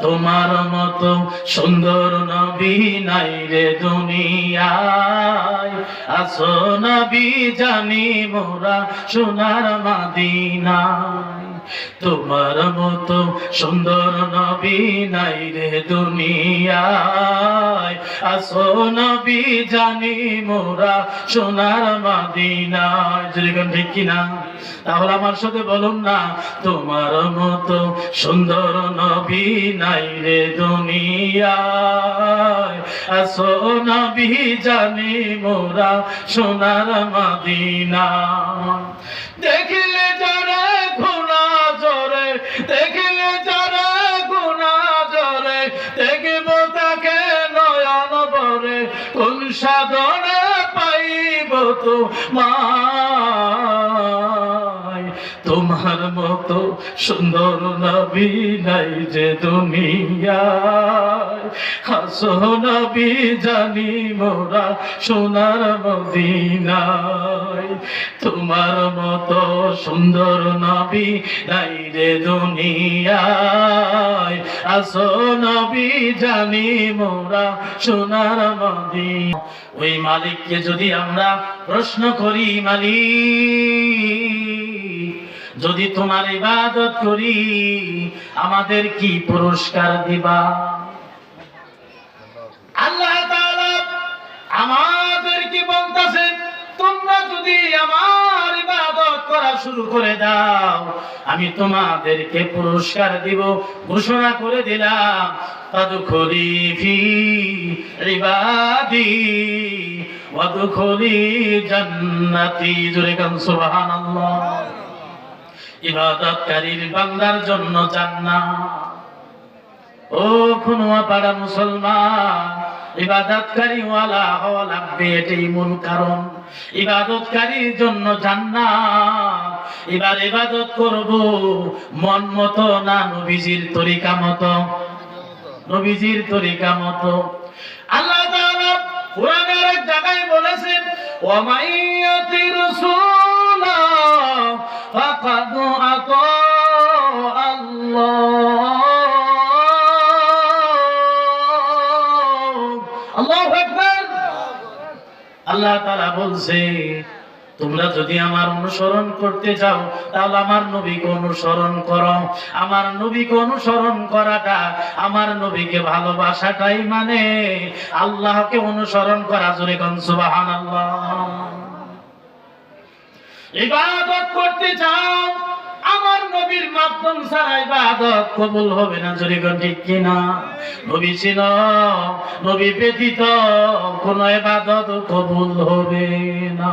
তোমার মতো সুন্দর নবী নাই রে দুনিয়ায়, আসো নবী জানি মোরা সোনার মদিনায়। তোমার মতো সুন্দর নবী নাই রে দুনিয়ায়, আসো নবী জানি মোরা সোনার মদিনায়। যদি কোন ঠিক কিনা? তাহলে আমার সাথে বলুন না, তোমার মতো সুন্দর নবী নাই রে দুনিয়ায়, আসো নবী জানি মোরা সোনার মদিনা। দেখিলে যারা গুনাহ জরে, দেখিলে যারা গুনাহ জরে, দেখিব তাকে নয়ন ভরে, কোন সাধনে পাইব তোমায়। তোমার মতো সুন্দর নবী নাই যে দুনিয়ায়, আসো নবী জানি মোরা সোনার মদিনায়। তোমার মতো সুন্দর নবী নাই রে দুনিয়ায়, আসো নবী জানি মোরা সোনার মদিনায়। ওই মালিককে যদি আমরা প্রশ্ন করি, মালিক যদি তোমার ইবাদত করি আমাদের কি পুরস্কার দিবা? আল্লাহ তাআলা আমাদেরকে বলতেছেন, তোমরা যদি আমার ইবাদত করা শুরু করে দাও আমি তোমাদেরকে পুরস্কার দিব। ঘোষণা করে দিলাম, ফাদখুলি ফি ইবাদি ওয়াদখুলি জান্নাতি। জোরে কান সুবহানাল্লাহ। ইবাদতকারীর বান্দার জন্য জান্নাত। ও খুনুয়া পাড়া মুসলমান, ইবাদতকারী ওয়ালা হওয়া লাগবে, এটাই মূল কারণ। ইবাদতকারীর জন্য জান্নাত। এবার ইবাদত করব মন মতো না নবীজির তরিকা মতো? নবীজির তরিকা মতো। আল্লাহ তাআলা কোরআনের এক জায়গায় বলেছেন, ওয়া মাইয়াতি রাসূলা ফাকাদ আতা আল্লাহ। আল্লাহু আকবার। আল্লাহ তাআলা বলছে, তোমরা যদি আমার অনুসরণ করতে চাও তাহলে আমার নবীকে অনুসরণ করো। আমার নবীকে অনুসরণ করাটা, আমার নবীকে ভালোবাসাটাই মানে আল্লাহকে অনুসরণ করা। জোরে কোন সুবহানাল্লাহ। ইবাদত করতে চাও, আমার নবীর মাধ্যম ছাড়া ইবাদত কবুল হবে না। জোরে কোন ঠিক কিনা? নবী ছিল, নবী ব্যতীত কোন ইবাদত কবুল হবে না।